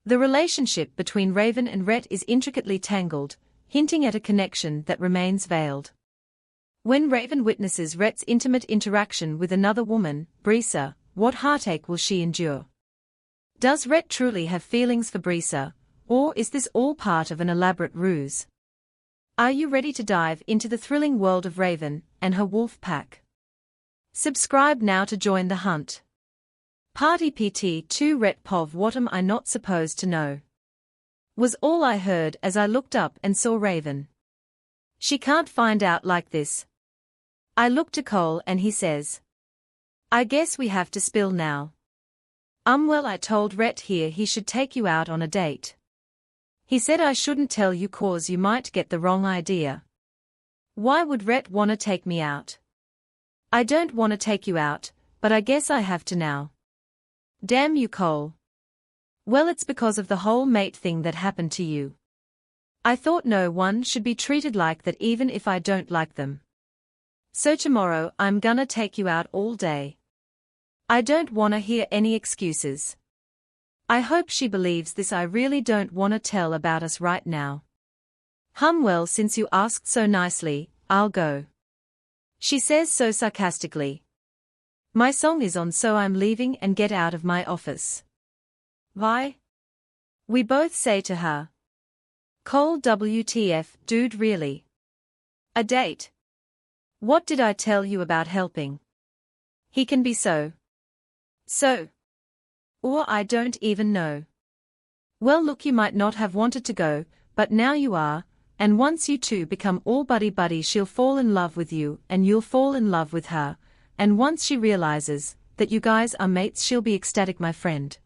The relationship between Raven and Rhett is intricately tangled, hinting at a connection that remains veiled. When Raven witnesses Rhett's intimate interaction with another woman, Brisa, what heartache will she endure? Does Rhett truly have feelings for Brisa, or is this all part of an elaborate ruse? Are you ready to dive into the thrilling world of Raven and her wolf pack? Subscribe now to join the hunt. Party PT 2 Rhett Pov, what am I not supposed to know? Was all I heard as I looked up and saw Raven. She can't find out like this. I look to Cole and he says, I guess we have to spill now. Well, I told Rhett here he should take you out on a date. He said I shouldn't tell you cause you might get the wrong idea. Why would Rhett wanna take me out? I don't wanna take you out, but I guess I have to now. Damn you, Cole. Well, it's because of the whole mate thing that happened to you. I thought no one should be treated like that even if I don't like them. So tomorrow I'm gonna take you out all day. I don't wanna hear any excuses. I hope she believes this. I really don't wanna tell about us right now. Well, since you asked so nicely, I'll go. She says so sarcastically. My song is on, so I'm leaving and get out of my office. Why? We both say to her. Cole, WTF, dude, really? A date? What did I tell you about helping? He can be so. Or I don't even know. Well, look, you might not have wanted to go, but now you are, and once you two become all buddy-buddy, she'll fall in love with you and you'll fall in love with her, and once she realizes that you guys are mates, she'll be ecstatic, my friend.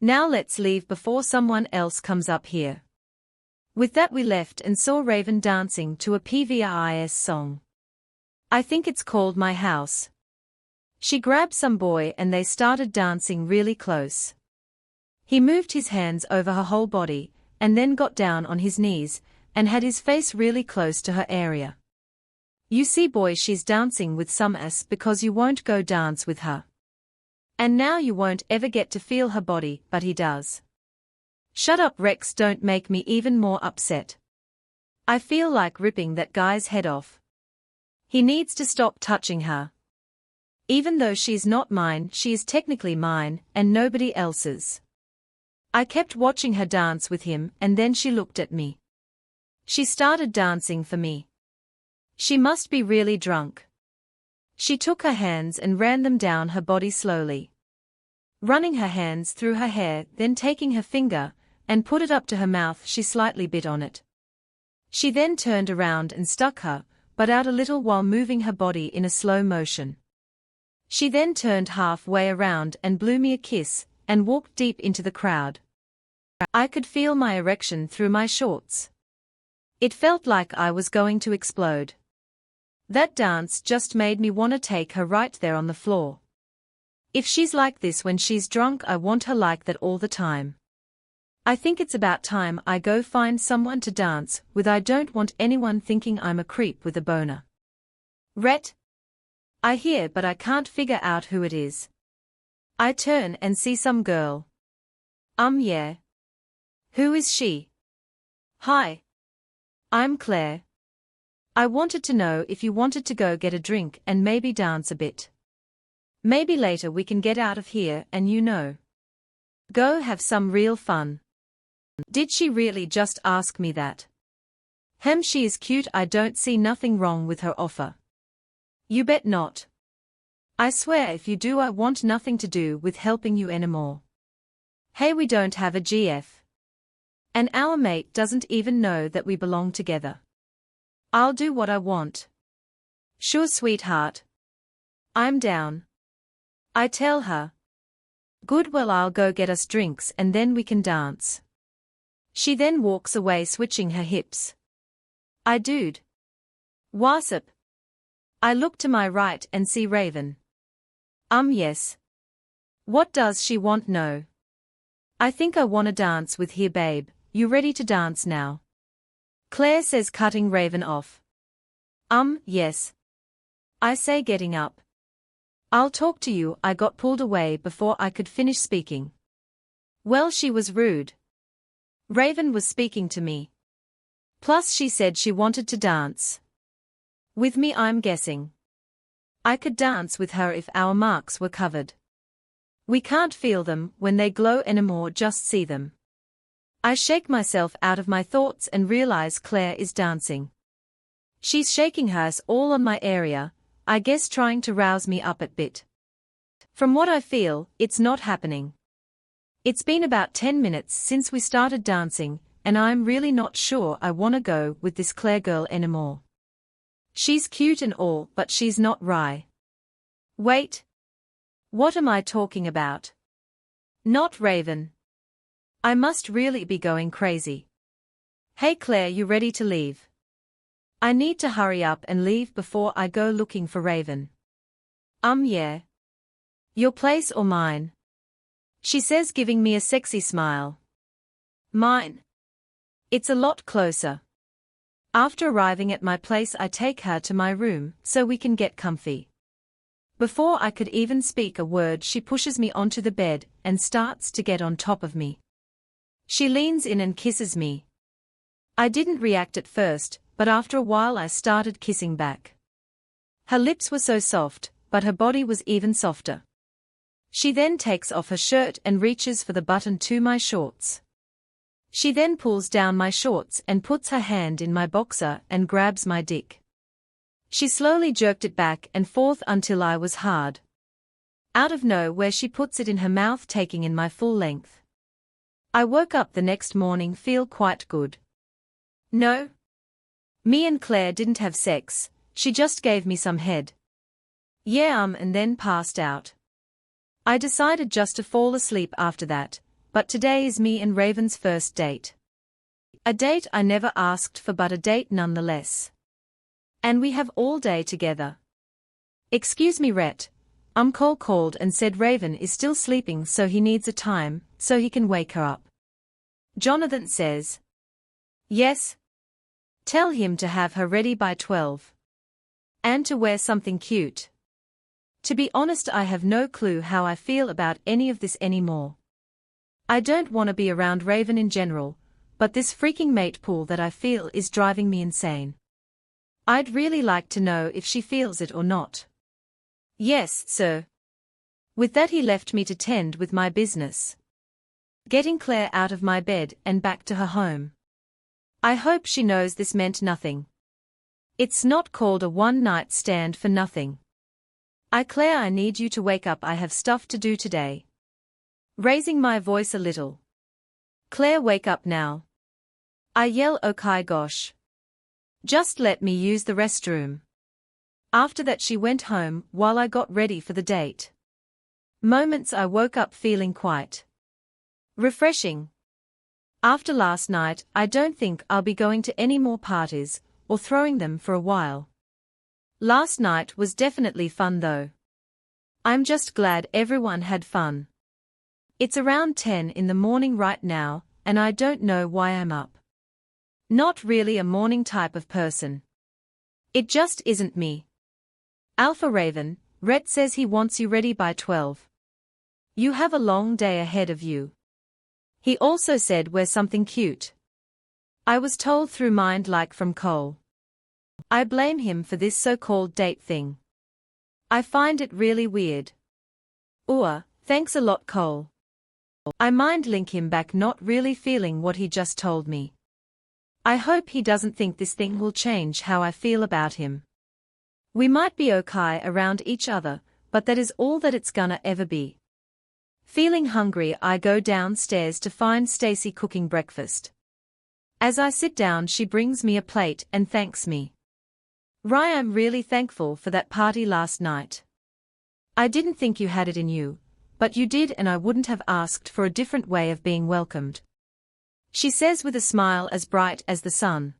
Now let's leave before someone else comes up here. With that we left and saw Raven dancing to a PVRIS song. I think it's called My House. She grabbed some boy and they started dancing really close. He moved his hands over her whole body, and then got down on his knees, and had his face really close to her area. You see, boy, she's dancing with some ass because you won't go dance with her. And now you won't ever get to feel her body, but he does. Shut up, Rex, don't make me even more upset. I feel like ripping that guy's head off. He needs to stop touching her. Even though she's not mine, she is technically mine, and nobody else's. I kept watching her dance with him, and then she looked at me. She started dancing for me. She must be really drunk. She took her hands and ran them down her body slowly. Running her hands through her hair, then taking her finger, and put it up to her mouth, she slightly bit on it. She then turned around and stuck her butt out a little while moving her body in a slow motion. She then turned halfway around and blew me a kiss, and walked deep into the crowd. I could feel my erection through my shorts. It felt like I was going to explode. That dance just made me want to take her right there on the floor. If she's like this when she's drunk, I want her like that all the time. I think it's about time I go find someone to dance with. I don't want anyone thinking I'm a creep with a boner. Rhett? I hear, but I can't figure out who it is. I turn and see some girl. Yeah. Who is she? Hi. I'm Claire. I wanted to know if you wanted to go get a drink and maybe dance a bit. Maybe later we can get out of here and go have some real fun. Did she really just ask me that? She is cute. I don't see nothing wrong with her offer. You bet not. I swear if you do, I want nothing to do with helping you anymore. Hey, we don't have a GF. And our mate doesn't even know that we belong together. I'll do what I want. Sure, sweetheart. I'm down. I tell her. Good, well, I'll go get us drinks and then we can dance. She then walks away, switching her hips. I dude. Wasp. I look to my right and see Raven. Yes. What does she want? No. I think I wanna dance with here, babe. You ready to dance now? Claire says, cutting Raven off. Yes. I say, getting up. I'll talk to you. I got pulled away before I could finish speaking. Well, she was rude. Raven was speaking to me. Plus she said she wanted to dance. With me, I'm guessing. I could dance with her if our marks were covered. We can't feel them when they glow anymore, just see them. I shake myself out of my thoughts and realize Claire is dancing. She's shaking hers all on my area, I guess trying to rouse me up a bit. From what I feel, it's not happening. It's been about 10 minutes since we started dancing, and I'm really not sure I want to go with this Claire girl anymore. She's cute and all, but she's not Rye. Wait. What am I talking about? Not Raven. I must really be going crazy. Hey Claire, you ready to leave? I need to hurry up and leave before I go looking for Raven. Yeah. Your place or mine? She says, giving me a sexy smile. Mine. It's a lot closer. After arriving at my place, I take her to my room so we can get comfy. Before I could even speak a word, she pushes me onto the bed and starts to get on top of me. She leans in and kisses me. I didn't react at first, but after a while I started kissing back. Her lips were so soft, but her body was even softer. She then takes off her shirt and reaches for the button to my shorts. She then pulls down my shorts and puts her hand in my boxer and grabs my dick. She slowly jerked it back and forth until I was hard. Out of nowhere she puts it in her mouth, taking in my full length. I woke up the next morning feel quite good. No. Me and Claire didn't have sex, she just gave me some head. Yeah, and then passed out. I decided just to fall asleep after that, but today is me and Raven's first date. A date I never asked for, but a date nonetheless. And we have all day together. Excuse me, Rhett. Cole called and said Raven is still sleeping, so he needs a time, so he can wake her up. Jonathan says. Yes. Tell him to have her ready by 12. And to wear something cute. To be honest, I have no clue how I feel about any of this anymore. I don't want to be around Raven in general, but this freaking mate pool that I feel is driving me insane. I'd really like to know if she feels it or not. Yes, sir. With that he left me to tend with my business. Getting Claire out of my bed and back to her home. I hope she knows this meant nothing. It's not called a one-night stand for nothing. Claire, I need you to wake up, I have stuff to do today. Raising my voice a little. Claire, wake up now. I yell, okay gosh. Just let me use the restroom. After that she went home while I got ready for the date. Moments I woke up feeling quite refreshing. After last night, I don't think I'll be going to any more parties, or throwing them for a while. Last night was definitely fun though. I'm just glad everyone had fun. It's around 10 in the morning right now, and I don't know why I'm up. Not really a morning type of person. It just isn't me. Alpha Raven, Rhett says he wants you ready by 12. You have a long day ahead of you. He also said wear something cute. I was told through mind like from Cole. I blame him for this so-called date thing. I find it really weird. Thanks a lot, Cole. I mind link him back, not really feeling what he just told me. I hope he doesn't think this thing will change how I feel about him. We might be okay around each other, but that is all that it's gonna ever be. Feeling hungry, I go downstairs to find Stacy cooking breakfast. As I sit down, she brings me a plate and thanks me. Rye, I'm really thankful for that party last night. I didn't think you had it in you, but you did, and I wouldn't have asked for a different way of being welcomed. She says with a smile as bright as the sun.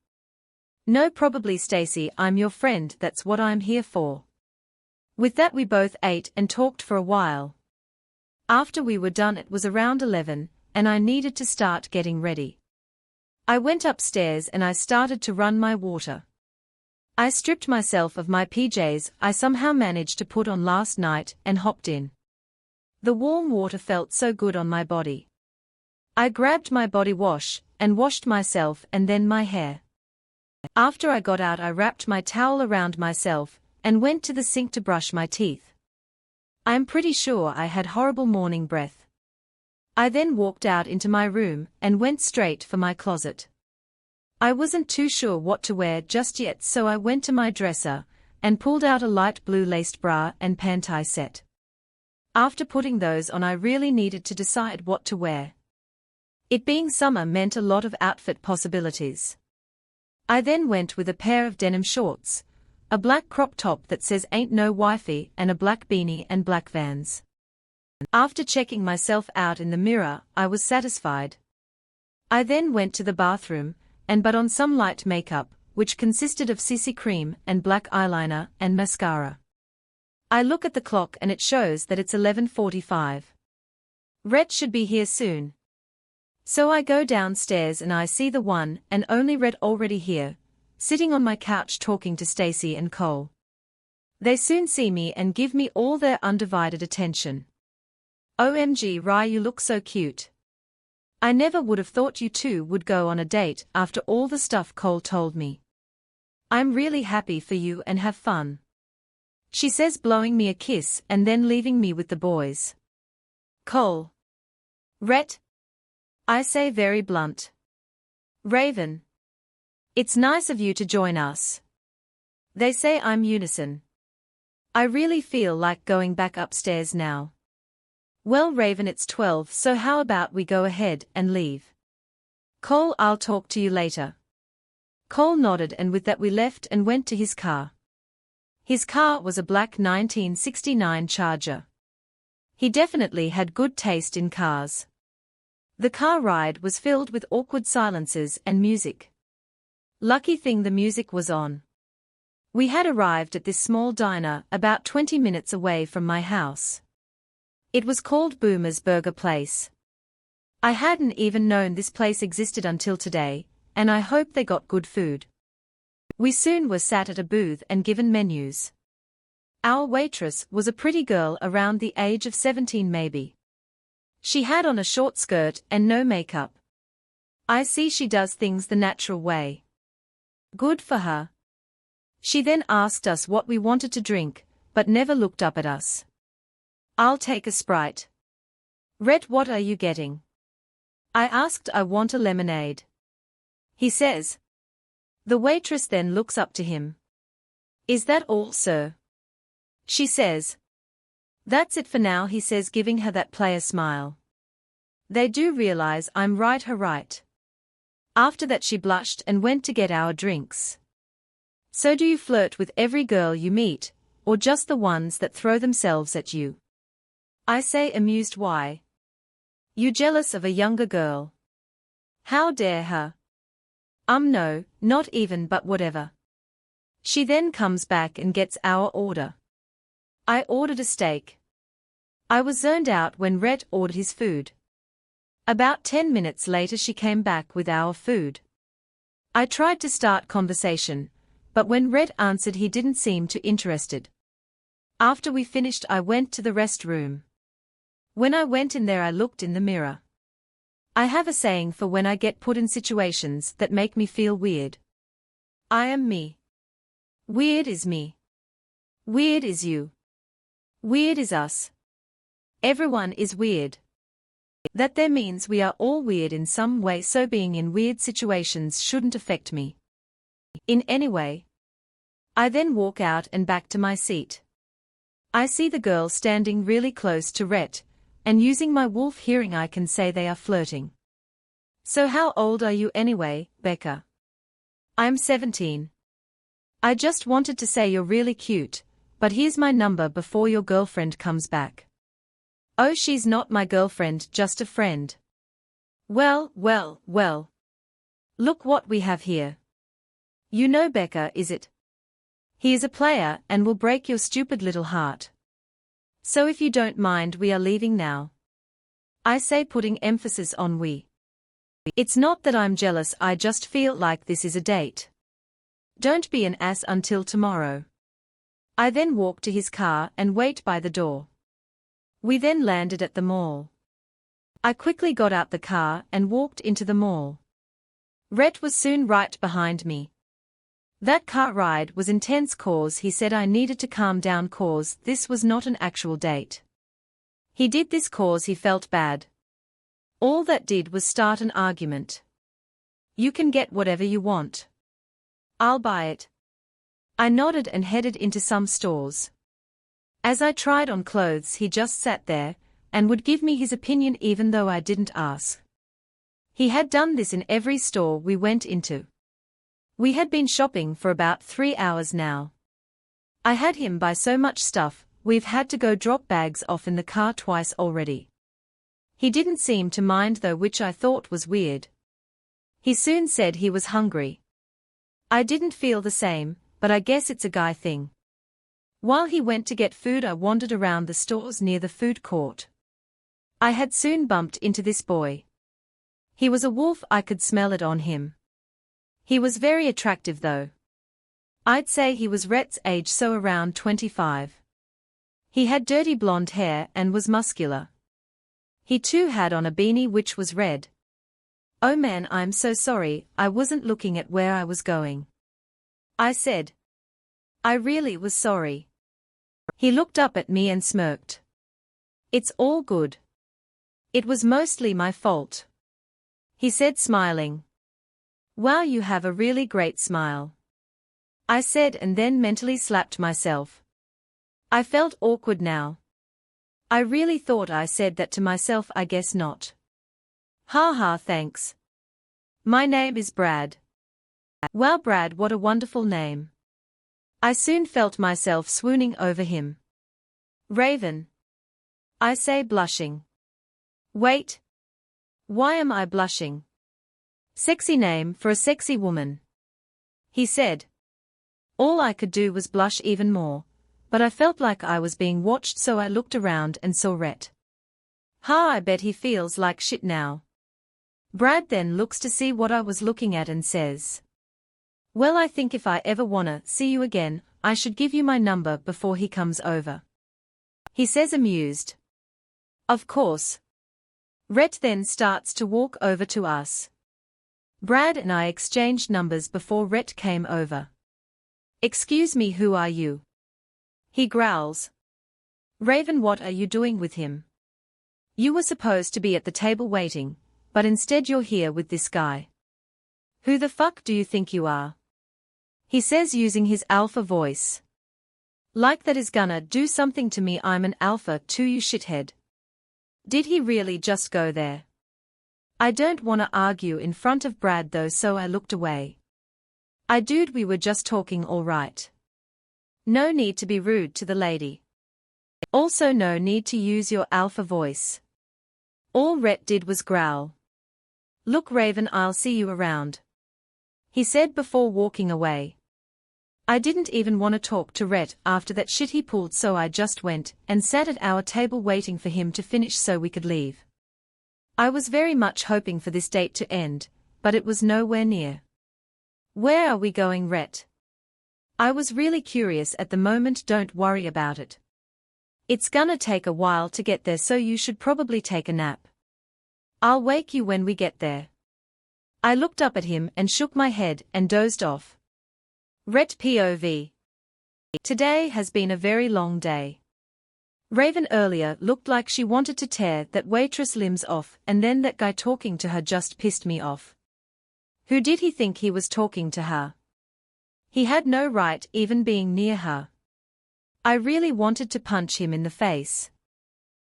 No, probably Stacy, I'm your friend, that's what I'm here for. With that we both ate and talked for a while. After we were done it was around 11, and I needed to start getting ready. I went upstairs and I started to run my water. I stripped myself of my PJs I somehow managed to put on last night and hopped in. The warm water felt so good on my body. I grabbed my body wash, and washed myself and then my hair. After I got out I wrapped my towel around myself, and went to the sink to brush my teeth. I am pretty sure I had horrible morning breath. I then walked out into my room, and went straight for my closet. I wasn't too sure what to wear just yet, so I went to my dresser, and pulled out a light blue laced bra and panty set. After putting those on I really needed to decide what to wear. It being summer meant a lot of outfit possibilities. I then went with a pair of denim shorts, a black crop top that says "Ain't No Wifey" and a black beanie and black Vans. After checking myself out in the mirror, I was satisfied. I then went to the bathroom, and put on some light makeup, which consisted of CC cream and black eyeliner and mascara. I look at the clock and it shows that it's 11:45. Rhett should be here soon. So I go downstairs and I see the one and only Rhett already here, sitting on my couch talking to Stacy and Cole. They soon see me and give me all their undivided attention. "OMG Rye, you look so cute. I never would have thought you two would go on a date after all the stuff Cole told me. I'm really happy for you and have fun," she says, blowing me a kiss and then leaving me with the boys. "Cole. Rhett," I say very blunt. "Raven. It's nice of you to join us." They say I'm unison. I really feel like going back upstairs now. "Well Raven, it's 12, so how about we go ahead and leave?" "Cole, I'll talk to you later." Cole nodded, and with that we left and went to his car. His car was a black 1969 Charger. He definitely had good taste in cars. The car ride was filled with awkward silences and music. Lucky thing the music was on. We had arrived at this small diner about 20 minutes away from my house. It was called Boomer's Burger Place. I hadn't even known this place existed until today, and I hope they got good food. We soon were sat at a booth and given menus. Our waitress was a pretty girl around the age of 17 maybe. She had on a short skirt and no makeup. I see she does things the natural way. Good for her. She then asked us what we wanted to drink, but never looked up at us. "I'll take a Sprite." "Rhett, what are you getting?" I asked. "I want a lemonade," he says. The waitress then looks up to him. "Is that all, sir?" She says. "That's it for now," he says, giving her that player smile. They do realize I'm right, her right. After that she blushed and went to get our drinks. "So do you flirt with every girl you meet, or just the ones that throw themselves at you?" I say, amused. "Why? You jealous of a younger girl? How dare her?" No, not even, but whatever." She then comes back and gets our order. I ordered a steak. I was zoned out when Rhett ordered his food. About 10 minutes later she came back with our food. I tried to start conversation, but when Rhett answered he didn't seem too interested. After we finished I went to the restroom. When I went in there I looked in the mirror. I have a saying for when I get put in situations that make me feel weird. I am me. Weird is me. Weird is you. Weird is us. Everyone is weird. That there means we are all weird in some way, so being in weird situations shouldn't affect me in any way. I then walk out and back to my seat. I see the girl standing really close to Rhett, and using my wolf hearing I can say they are flirting. "So how old are you anyway, Becca?" "I'm 17. I just wanted to say you're really cute, but here's my number before your girlfriend comes back." "Oh, she's not my girlfriend, just a friend." Well. Look what we have here. You know Becca, is it? He is a player and will break your stupid little heart. So if you don't mind, we are leaving now. I say, putting emphasis on we. It's not that I'm jealous, I just feel like this is a date. Don't be an ass until tomorrow. I then walk to his car and wait by the door. We then landed at the mall. I quickly got out the car and walked into the mall. Rhett was soon right behind me. That car ride was intense cause he said I needed to calm down cause this was not an actual date. He did this cause he felt bad. All that did was start an argument. You can get whatever you want. I'll buy it. I nodded and headed into some stores. As I tried on clothes he just sat there, and would give me his opinion even though I didn't ask. He had done this in every store we went into. We had been shopping for about 3 hours now. I had him buy so much stuff, we've had to go drop bags off in the car twice already. He didn't seem to mind though, which I thought was weird. He soon said he was hungry. I didn't feel the same, but I guess it's a guy thing. While he went to get food I wandered around the stores near the food court. I had soon bumped into this boy. He was a wolf, I could smell it on him. He was very attractive though. I'd say he was Rhett's age, so around 25. He had dirty blonde hair and was muscular. He too had on a beanie which was red. Oh man, I'm so sorry, I wasn't looking at where I was going. I said. I really was sorry. He looked up at me and smirked. It's all good. It was mostly my fault. He said, smiling. Wow, you have a really great smile. I said, and then mentally slapped myself. I felt awkward now. I really thought I said that to myself. I guess not. Ha, thanks. My name is Brad. Wow, Brad, what a wonderful name. I soon felt myself swooning over him. Raven. I say, blushing. Wait. Why am I blushing? Sexy name for a sexy woman. He said. All I could do was blush even more, but I felt like I was being watched, so I looked around and saw Rhett. I bet he feels like shit now. Brad then looks to see what I was looking at and says. Well, I think if I ever wanna see you again, I should give you my number before he comes over. He says, amused. Of course. Rhett then starts to walk over to us. Brad and I exchanged numbers before Rhett came over. Excuse me, who are you? He growls. Raven, what are you doing with him? You were supposed to be at the table waiting, but instead you're here with this guy. Who the fuck do you think you are? He says, using his alpha voice. Like that is gonna do something to me. I'm an alpha too, you shithead. Did he really just go there? I don't wanna argue in front of Brad though, so I looked away. Dude, we were just talking, all right. No need to be rude to the lady. Also no need to use your alpha voice. All Rhett did was growl. Look, Raven, I'll see you around. He said before walking away. I didn't even want to talk to Rhett after that shit he pulled, so I just went and sat at our table waiting for him to finish so we could leave. I was very much hoping for this date to end, but it was nowhere near. Where are we going, Rhett? I was really curious at the moment. Don't worry about it. It's gonna take a while to get there, so you should probably take a nap. I'll wake you when we get there. I looked up at him and shook my head and dozed off. Rhett POV. Today has been a very long day. Raven earlier looked like she wanted to tear that waitress limbs off, and then that guy talking to her just pissed me off. Who did he think he was talking to her? He had no right even being near her. I really wanted to punch him in the face.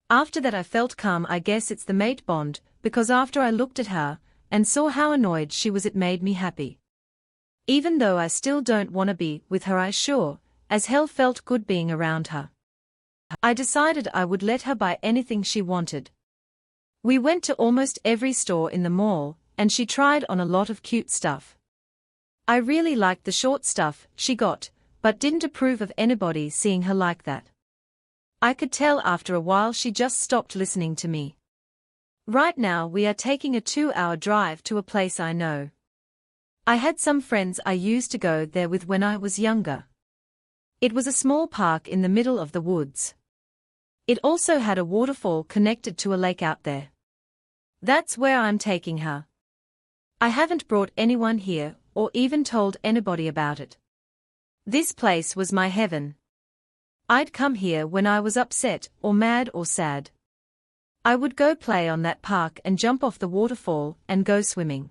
After that I felt calm. I guess it's the mate bond, because after I looked at her and saw how annoyed she was, it made me happy. Even though I still don't want to be with her, I sure as hell felt good being around her. I decided I would let her buy anything she wanted. We went to almost every store in the mall, and she tried on a lot of cute stuff. I really liked the short stuff she got, but didn't approve of anybody seeing her like that. I could tell after a while she just stopped listening to me. Right now we are taking a 2-hour drive to a place I know. I had some friends I used to go there with when I was younger. It was a small park in the middle of the woods. It also had a waterfall connected to a lake out there. That's where I'm taking her. I haven't brought anyone here, or even told anybody about it. This place was my heaven. I'd come here when I was upset, or mad or sad. I would go play on that park and jump off the waterfall and go swimming.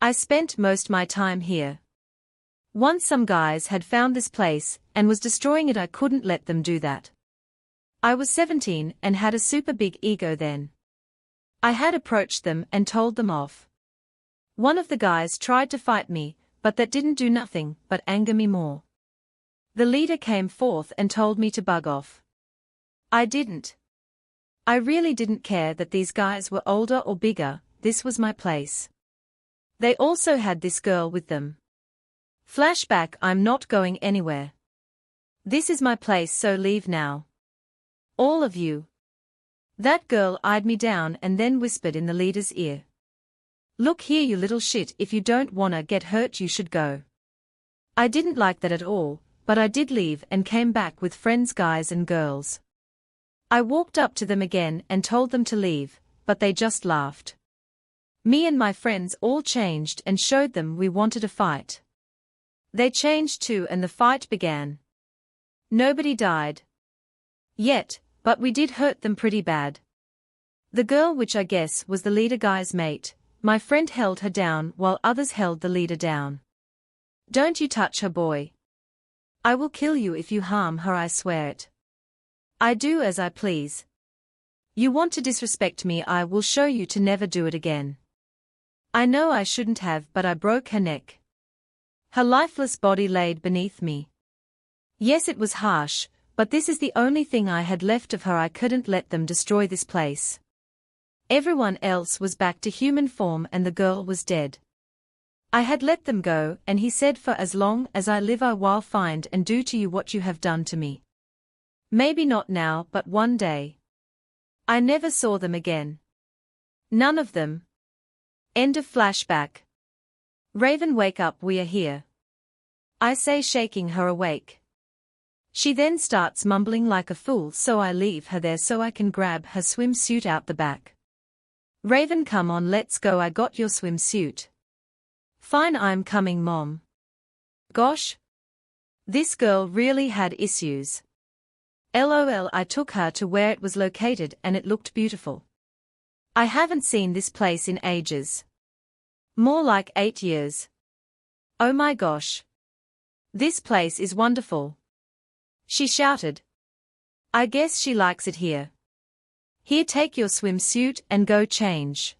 I spent most my time here. Once some guys had found this place and was destroying it. I couldn't let them do that. I was 17 and had a super big ego then. I had approached them and told them off. One of the guys tried to fight me, but that didn't do nothing but anger me more. The leader came forth and told me to bug off. I didn't. I really didn't care that these guys were older or bigger. This was my place. They also had this girl with them. Flashback: I'm not going anywhere. This is my place, so leave now. All of you. That girl eyed me down and then whispered in the leader's ear. Look here, you little shit, if you don't wanna get hurt you should go. I didn't like that at all, but I did leave and came back with friends, guys and girls. I walked up to them again and told them to leave, but they just laughed. Me and my friends all changed and showed them we wanted a fight. They changed too and the fight began. Nobody died yet, but we did hurt them pretty bad. The girl, which I guess was the leader guy's mate, my friend held her down while others held the leader down. Don't you touch her, boy. I will kill you if you harm her, I swear it. I do as I please. You want to disrespect me, I will show you to never do it again. I know I shouldn't have, but I broke her neck. Her lifeless body laid beneath me. Yes, it was harsh, but this is the only thing I had left of her. I couldn't let them destroy this place. Everyone else was back to human form and the girl was dead. I had let them go, and he said, for as long as I live I will find and do to you what you have done to me. Maybe not now, but one day. I never saw them again. None of them. End of flashback. Raven, wake up, we are here. I say, shaking her awake. She then starts mumbling like a fool, so I leave her there so I can grab her swimsuit out the back. Raven, come on, let's go, I got your swimsuit. Fine, I'm coming, Mom. Gosh. This girl really had issues. LOL, I took her to where it was located and it looked beautiful. I haven't seen this place in ages. More like 8 years. Oh my gosh. This place is wonderful. She shouted. I guess she likes it here. Here, take your swimsuit and go change.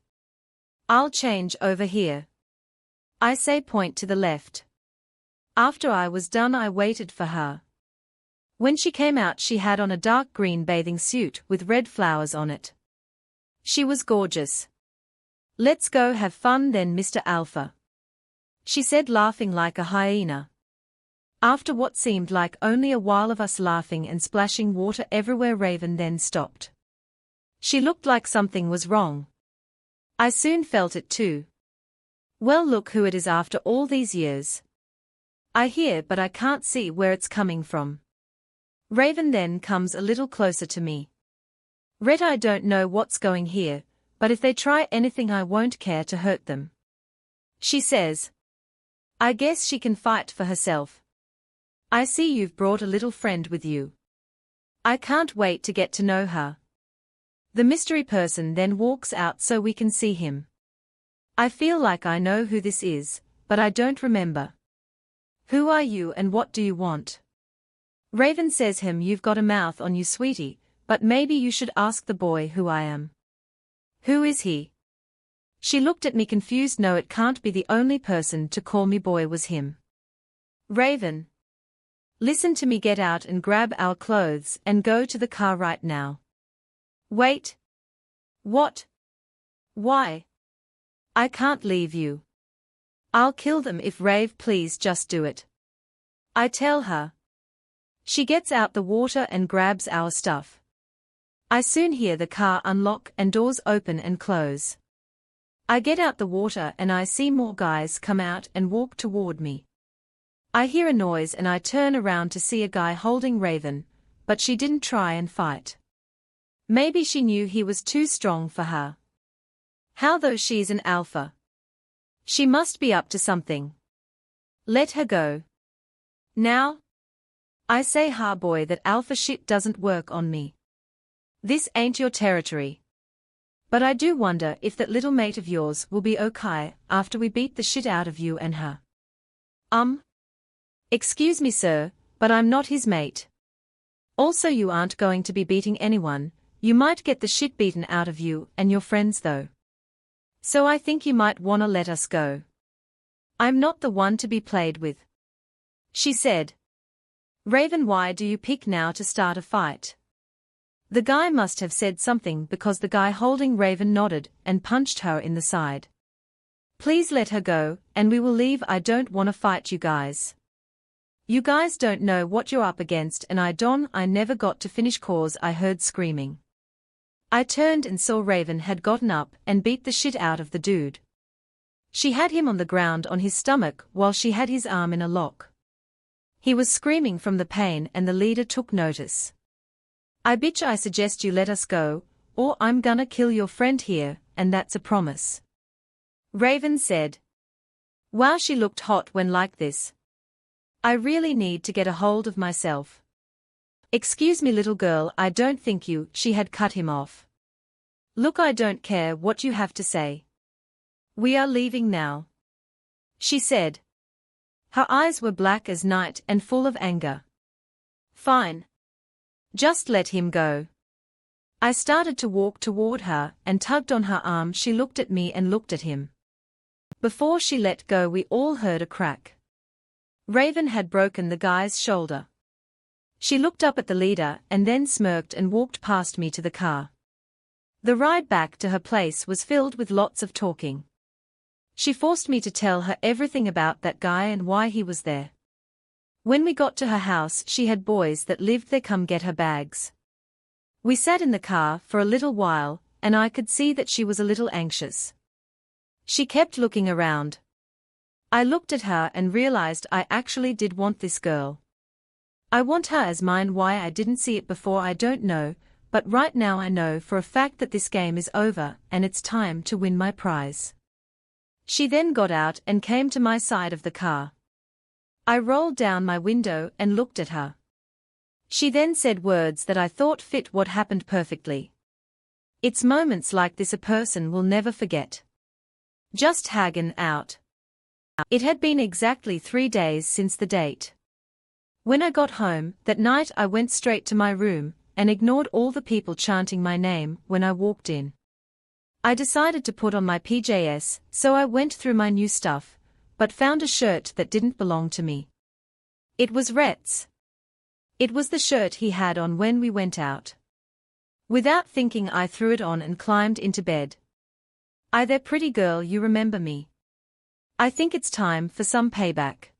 I'll change over here. I say, point to the left. After I was done I waited for her. When she came out she had on a dark green bathing suit with red flowers on it. She was gorgeous. Let's go have fun then, Mr. Alpha. She said, laughing like a hyena. After what seemed like only a while of us laughing and splashing water everywhere, Raven then stopped. She looked like something was wrong. I soon felt it too. Well, look who it is after all these years. I hear, but I can't see where it's coming from. Raven then comes a little closer to me. Rhett, I don't know what's going here, but if they try anything I won't care to hurt them. She says. I guess she can fight for herself. I see you've brought a little friend with you. I can't wait to get to know her. The mystery person then walks out so we can see him. I feel like I know who this is, but I don't remember. Who are you and what do you want? Raven says, him, you've got a mouth on you, sweetie, but maybe you should ask the boy who I am. Who is he? She looked at me confused. No, it can't be. The only person to call me boy was him. Raven. Listen to me, get out and grab our clothes and go to the car right now. Wait. What? Why? I can't leave you. I'll kill them if Rave, please just do it. I tell her. She gets out the water and grabs our stuff. I soon hear the car unlock and doors open and close. I get out the water and I see more guys come out and walk toward me. I hear a noise and I turn around to see a guy holding Raven, but she didn't try and fight. Maybe she knew he was too strong for her. How though she's an alpha? She must be up to something. Let her go. Now? I say ha boy, that alpha shit doesn't work on me. This ain't your territory. But I do wonder if that little mate of yours will be okay after we beat the shit out of you and her. Excuse me sir, but I'm not his mate. Also you aren't going to be beating anyone, you might get the shit beaten out of you and your friends though. So I think you might wanna let us go. I'm not the one to be played with. She said. Raven, why do you pick now to start a fight? The guy must have said something because the guy holding Raven nodded and punched her in the side. Please let her go, and we will leave. I don't wanna fight you guys. You guys don't know what you're up against and I never got to finish cause I heard screaming. I turned and saw Raven had gotten up and beat the shit out of the dude. She had him on the ground on his stomach while she had his arm in a lock. He was screaming from the pain and the leader took notice. I suggest you let us go, or I'm gonna kill your friend here, and that's a promise. Raven said. Wow, she looked hot when like this. I really need to get a hold of myself. Excuse me little girl, I don't think you. She had cut him off. Look, I don't care what you have to say. We are leaving now. She said. Her eyes were black as night and full of anger. Fine. Just let him go. I started to walk toward her and tugged on her arm. She looked at me and looked at him. Before she let go, we all heard a crack. Raven had broken the guy's shoulder. She looked up at the leader and then smirked and walked past me to the car. The ride back to her place was filled with lots of talking. She forced me to tell her everything about that guy and why he was there. When we got to her house, she had boys that lived there come get her bags. We sat in the car for a little while, and I could see that she was a little anxious. She kept looking around. I looked at her and realized I actually did want this girl. I want her as mine. Why I didn't see it before I don't know, but right now I know for a fact that this game is over and it's time to win my prize. She then got out and came to my side of the car. I rolled down my window and looked at her. She then said words that I thought fit what happened perfectly. It's moments like this a person will never forget. Just hanging out. It had been exactly 3 days since the date. When I got home that night, I went straight to my room and ignored all the people chanting my name when I walked in. I decided to put on my PJs, so I went through my new stuff, but found a shirt that didn't belong to me. It was Rhett's. It was the shirt he had on when we went out. Without thinking, I threw it on and climbed into bed. "Hi there, pretty girl, you remember me? I think it's time for some payback.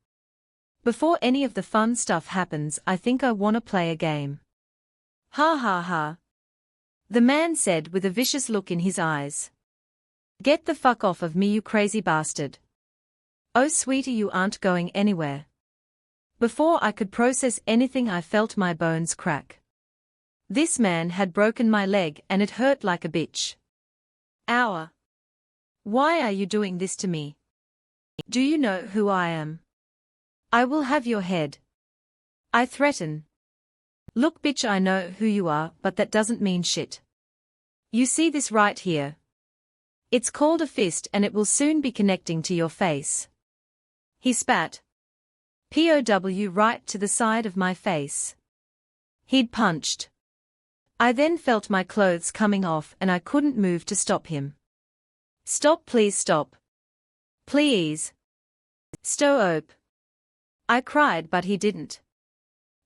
Before any of the fun stuff happens, I think I wanna play a game." "Ha ha ha," the man said with a vicious look in his eyes. "Get the fuck off of me, you crazy bastard." "Oh sweetie, you aren't going anywhere." Before I could process anything, I felt my bones crack. This man had broken my leg and it hurt like a bitch. "Ow. Why are you doing this to me? Do you know who I am? I will have your head." I threaten. "Look bitch, I know who you are, but that doesn't mean shit. You see this right here? It's called a fist and it will soon be connecting to your face." He spat. POW right to the side of my face. He'd punched. I then felt my clothes coming off and I couldn't move to stop him. "Stop, please stop. Please. Stop." I cried, but he didn't.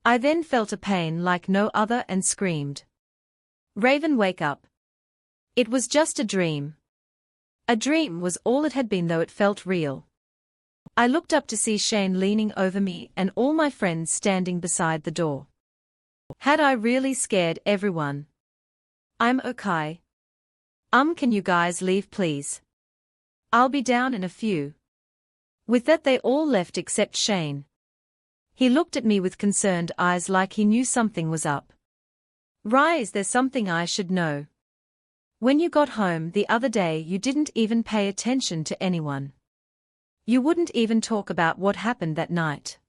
I then felt a pain like no other and screamed. "Raven, wake up. It was just a dream." A dream was all it had been, though it felt real. I looked up to see Shane leaning over me and all my friends standing beside the door. Had I really scared everyone? "I'm okay. Can you guys leave please? I'll be down in a few." With that they all left except Shane. He looked at me with concerned eyes like he knew something was up. "Rye, is there something I should know?" When you got home the other day you didn't even pay attention to anyone. You wouldn't even talk about what happened that night.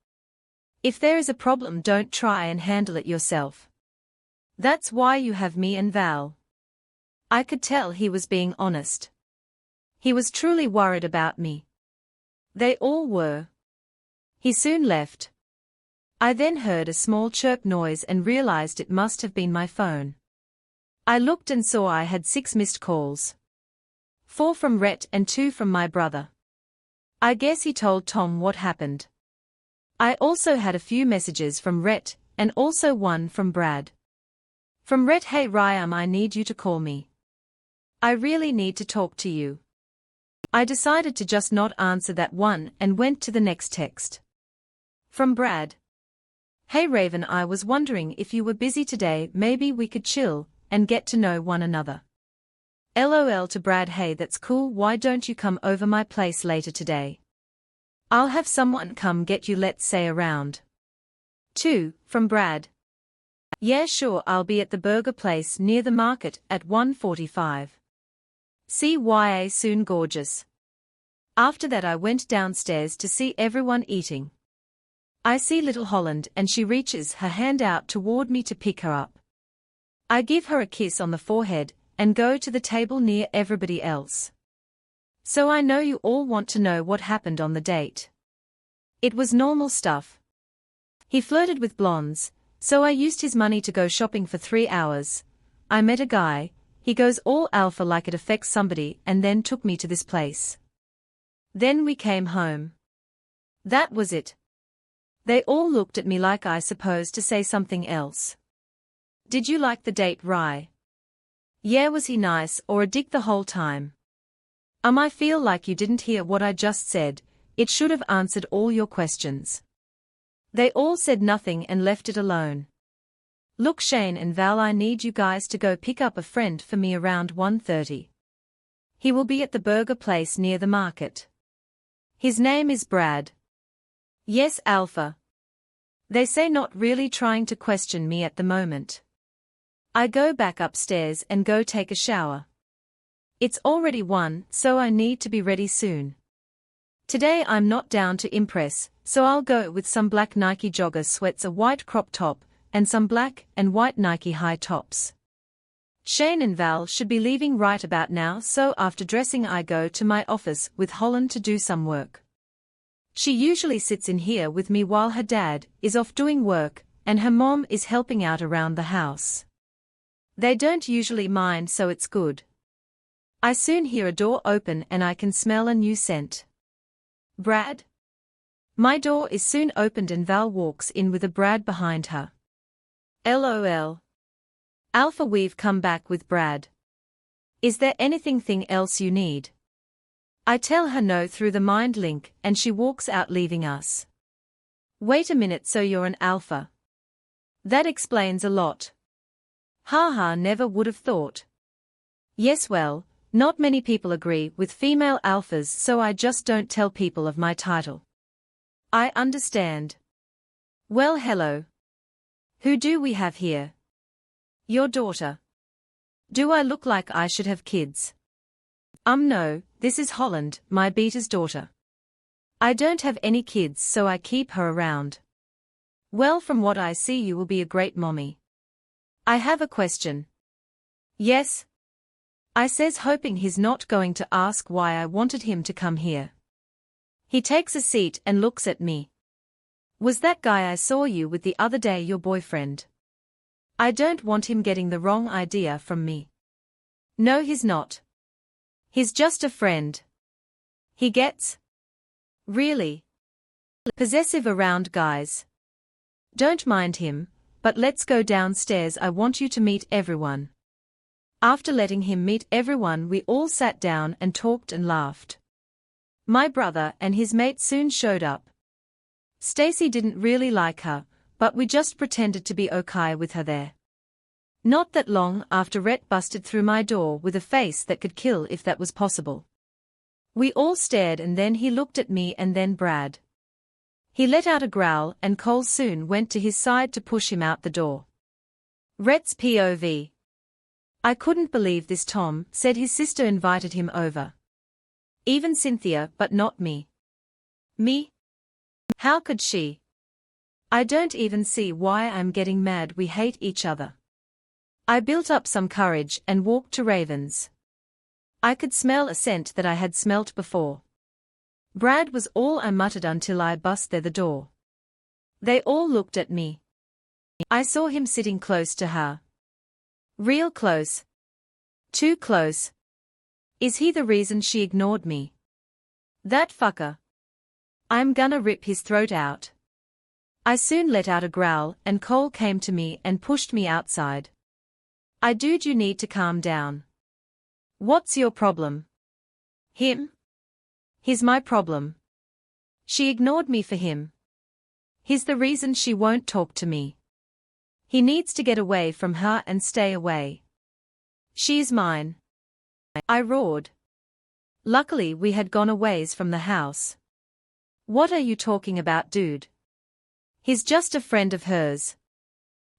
If there is a problem, don't try and handle it yourself. That's why you have me and Val." I could tell he was being honest. He was truly worried about me. They all were. He soon left. I then heard a small chirp noise and realized it must have been my phone. I looked and saw I had 6 missed calls. 4 from Rhett and 2 from my brother. I guess he told Tom what happened. I also had a few messages from Rhett, and also one from Brad. From Rhett: "Hey Ryan, I need you to call me. I really need to talk to you." I decided to just not answer that one and went to the next text. From Brad: "Hey Raven, I was wondering if you were busy today, maybe we could chill and get to know one another." LOL to Brad: "Hey, that's cool, why don't you come over my place later today? I'll have someone come get you, let's say around 2. From Brad: "Yeah sure, I'll be at the burger place near the market at 1:45. CYA soon, gorgeous." After that I went downstairs to see everyone eating. I see little Holland and she reaches her hand out toward me to pick her up. I give her a kiss on the forehead and go to the table near everybody else. "So I know you all want to know what happened on the date." It was normal stuff. He flirted with blondes, so I used his money to go shopping for 3 hours. I met a guy, he goes all alpha like it affects somebody, and then took me to this place. Then we came home. That was it. They all looked at me like I supposed to say something else. "Did you like the date, Rye?" "Yeah, was he nice or a dick the whole time?" I feel like you didn't hear what I just said, it should have answered all your questions. They all said nothing and left it alone. "Look Shane and Val, I need you guys to go pick up a friend for me around 1:30. He will be at the burger place near the market. His name is Brad." "Yes, Alpha." They say, not really trying to question me at the moment. I go back upstairs and go take a shower. It's already 1, so I need to be ready soon. Today I'm not down to impress, so I'll go with some black Nike jogger sweats, a white crop top, and some black and white Nike high tops. Shane and Val should be leaving right about now, so after dressing I go to my office with Holland to do some work. She usually sits in here with me while her dad is off doing work, and her mom is helping out around the house. They don't usually mind, so it's good. I soon hear a door open and I can smell a new scent. "Brad?" My door is soon opened and Val walks in with a Brad behind her. LOL. Alpha, we've come back with Brad. Is there anything else you need? I tell her no through the mind link and she walks out, leaving us. Wait a minute, so you're an alpha? That explains a lot. Haha, never would have thought. Yes, well, not many people agree with female alphas, so I just don't tell people of my title. I understand. Well, hello. Who do we have here? Your daughter. Do I look like I should have kids? No, this is Holland, my beta's daughter. I don't have any kids, so I keep her around. Well, from what I see you will be a great mommy. I have a question. Yes? I says, hoping he's not going to ask why I wanted him to come here. He takes a seat and looks at me. Was that guy I saw you with the other day your boyfriend? I don't want him getting the wrong idea from me. No, he's not. He's just a friend. He gets really possessive around guys. Don't mind him, but let's go downstairs. I want you to meet everyone. After letting him meet everyone, we all sat down and talked and laughed. My brother and his mate soon showed up. Stacy didn't really like her, but we just pretended to be okay with her there. Not that long after, Rhett busted through my door with a face that could kill if that was possible. We all stared and then he looked at me and then Brad. He let out a growl and Cole soon went to his side to push him out the door. Rhett's POV. I couldn't believe this. Tom said his sister invited him over. Even Cynthia, but not me. Me? How could she? I don't even see why I'm getting mad. We hate each other. I built up some courage and walked to Raven's. I could smell a scent that I had smelt before. Brad was all I muttered until I bust through the door. They all looked at me. I saw him sitting close to her. Real close. Too close. Is he the reason she ignored me? That fucker. I'm gonna rip his throat out. I soon let out a growl and Cole came to me and pushed me outside. Dude, you need to calm down. What's your problem? Him? He's my problem. She ignored me for him. He's the reason she won't talk to me. He needs to get away from her and stay away. She's mine. I roared. Luckily we had gone a ways from the house. What are you talking about, dude? He's just a friend of hers.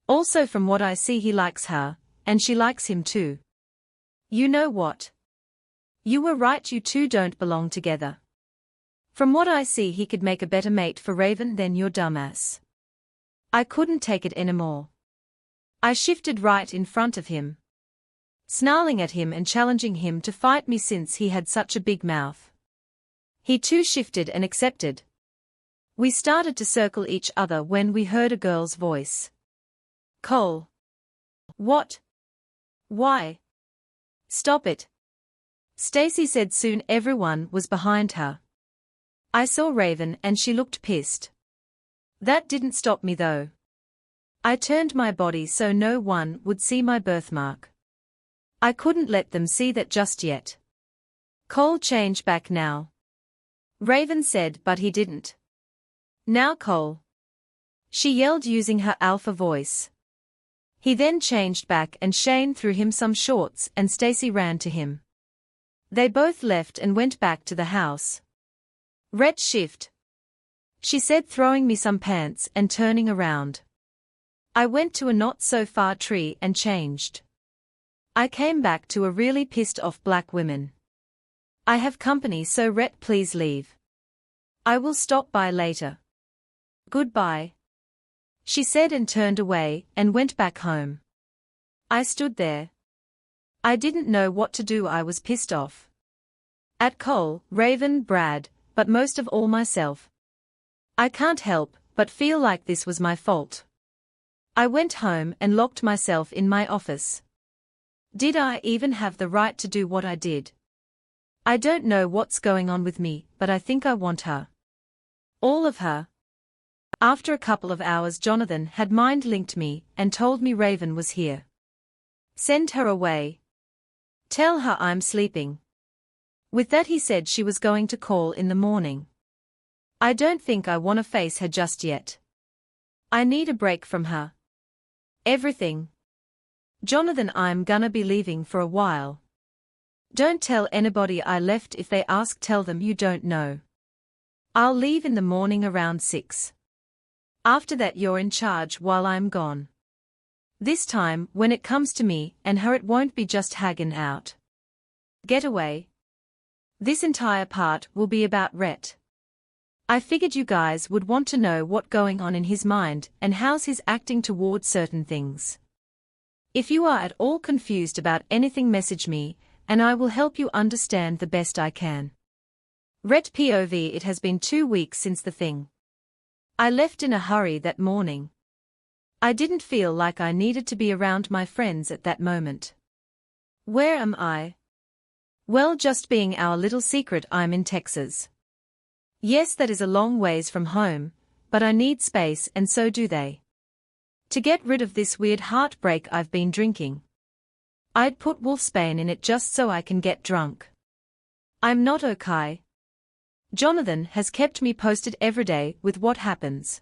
Also from what I see he likes her, and she likes him too. You know what? You were right, you two don't belong together. From what I see he could make a better mate for Raven than your dumbass. I couldn't take it anymore. I shifted right in front of him, snarling at him and challenging him to fight me since he had such a big mouth. He too shifted and accepted. We started to circle each other when we heard a girl's voice. Cole. What? Why? Stop it. Stacy said. Soon everyone was behind her. I saw Raven and she looked pissed. That didn't stop me though. I turned my body so no one would see my birthmark. I couldn't let them see that just yet. Cole, change back now. Raven said, but he didn't. Now Cole. She yelled using her alpha voice. He then changed back and Shane threw him some shorts and Stacy ran to him. They both left and went back to the house. Rhett, shift, she said, throwing me some pants and turning around. I went to a not-so-far tree and changed. I came back to a really pissed-off black women. I have company, so Rhett, please leave. I will stop by later. Goodbye, she said and turned away and went back home. I stood there. I didn't know what to do. I was pissed off. At Cole, Raven, Brad, but most of all myself. I can't help but feel like this was my fault. I went home and locked myself in my office. Did I even have the right to do what I did? I don't know what's going on with me, but I think I want her. All of her. After a couple of hours, Jonathan had mind-linked me and told me Raven was here. Send her away. Tell her I'm sleeping. With that he said she was going to call in the morning. I don't think I want to face her just yet. I need a break from her. Everything. Jonathan, I'm gonna be leaving for a while. Don't tell anybody I left. If they ask, tell them you don't know. I'll leave in the morning around 6. After that you're in charge while I'm gone. This time, when it comes to me and her, it won't be just hanging out. Get away. This entire part will be about Rhett. I figured you guys would want to know what's going on in his mind and how's he's acting towards certain things. If you are at all confused about anything, message me, and I will help you understand the best I can. Rhett POV. It has been 2 weeks since the thing. I left in a hurry that morning. I didn't feel like I needed to be around my friends at that moment. Where am I? Well, just being our little secret, I'm in Texas. Yes, that is a long ways from home, but I need space and so do they. To get rid of this weird heartbreak I've been drinking. I'd put wolfsbane in it just so I can get drunk. I'm not okay. Jonathan has kept me posted every day with what happens.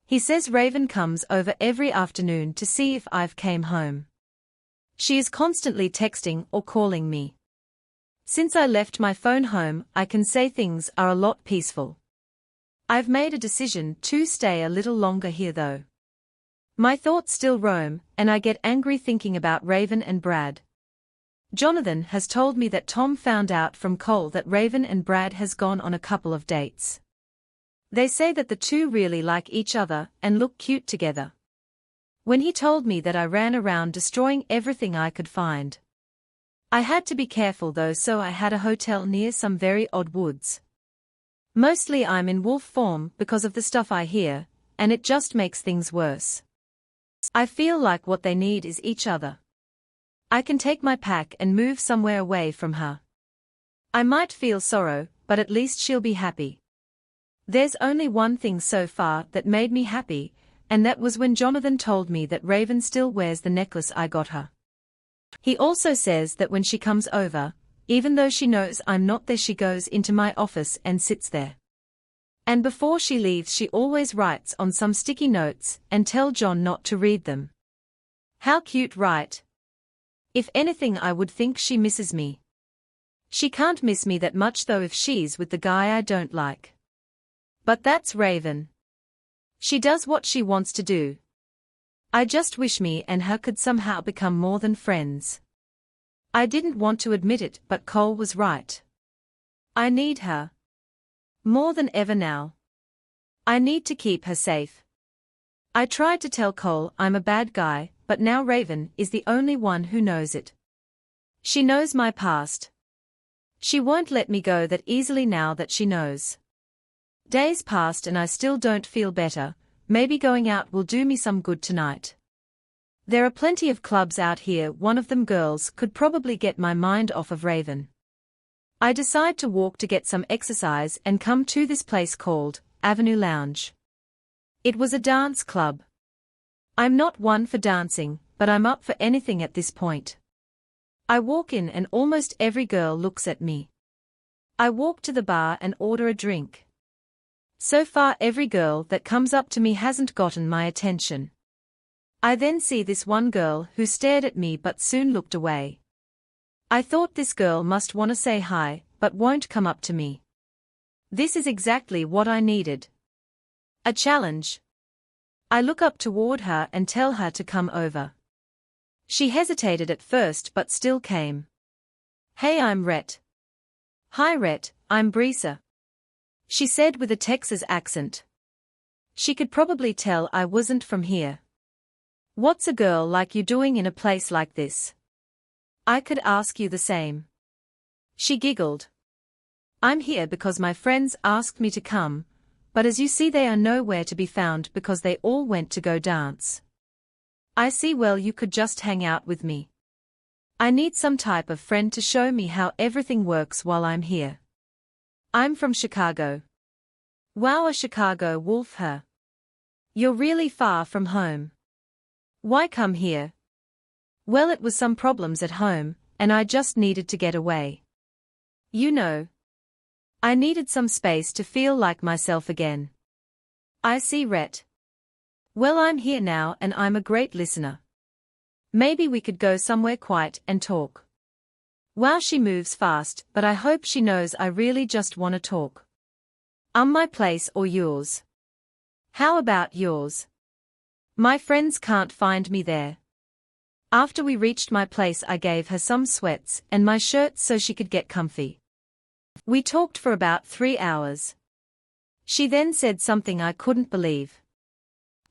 He says Raven comes over every afternoon to see if I've came home. She is constantly texting or calling me. Since I left my phone home, I can say things are a lot peaceful. I've made a decision to stay a little longer here though. My thoughts still roam, and I get angry thinking about Raven and Brad. Jonathan has told me that Tom found out from Cole that Raven and Brad has gone on a couple of dates. They say that the two really like each other and look cute together. When he told me that, I ran around destroying everything I could find. I had to be careful though, so I had a hotel near some very odd woods. Mostly I'm in wolf form because of the stuff I hear, and it just makes things worse. I feel like what they need is each other. I can take my pack and move somewhere away from her. I might feel sorrow, but at least she'll be happy. There's only one thing so far that made me happy, and that was when Jonathan told me that Raven still wears the necklace I got her. He also says that when she comes over, even though she knows I'm not there, she goes into my office and sits there. And before she leaves, she always writes on some sticky notes and tell John not to read them. How cute, right? If anything, I would think she misses me. She can't miss me that much though if she's with the guy I don't like. But that's Raven. She does what she wants to do. I just wish me and her could somehow become more than friends. I didn't want to admit it, but Cole was right. I need her. More than ever now. I need to keep her safe. I tried to tell Cole I'm a bad guy, but now Raven is the only one who knows it. She knows my past. She won't let me go that easily now that she knows. Days passed and I still don't feel better. Maybe going out will do me some good tonight. There are plenty of clubs out here, one of them girls could probably get my mind off of Raven. I decide to walk to get some exercise and come to this place called Avenue Lounge. It was a dance club. I'm not one for dancing, but I'm up for anything at this point. I walk in and almost every girl looks at me. I walk to the bar and order a drink. So far every girl that comes up to me hasn't gotten my attention. I then see this one girl who stared at me but soon looked away. I thought this girl must want to say hi, but won't come up to me. This is exactly what I needed. A challenge. I look up toward her and tell her to come over. She hesitated at first but still came. Hey, I'm Rhett. Hi Rhett, I'm Brisa. She said with a Texas accent. She could probably tell I wasn't from here. What's a girl like you doing in a place like this? I could ask you the same. She giggled. I'm here because my friends asked me to come, but as you see they are nowhere to be found because they all went to go dance. I see, well, you could just hang out with me. I need some type of friend to show me how everything works while I'm here. I'm from Chicago. Wow, a Chicago wolf, her. You're really far from home. Why come here? Well, it was some problems at home, and I just needed to get away. You know. I needed some space to feel like myself again. I see, Rhett. Well, I'm here now and I'm a great listener. Maybe we could go somewhere quiet and talk. Wow, she moves fast, but I hope she knows I really just want to talk. My place or yours? How about yours? My friends can't find me there. After we reached my place, I gave her some sweats and my shirt so she could get comfy. We talked for about 3 hours. She then said something I couldn't believe.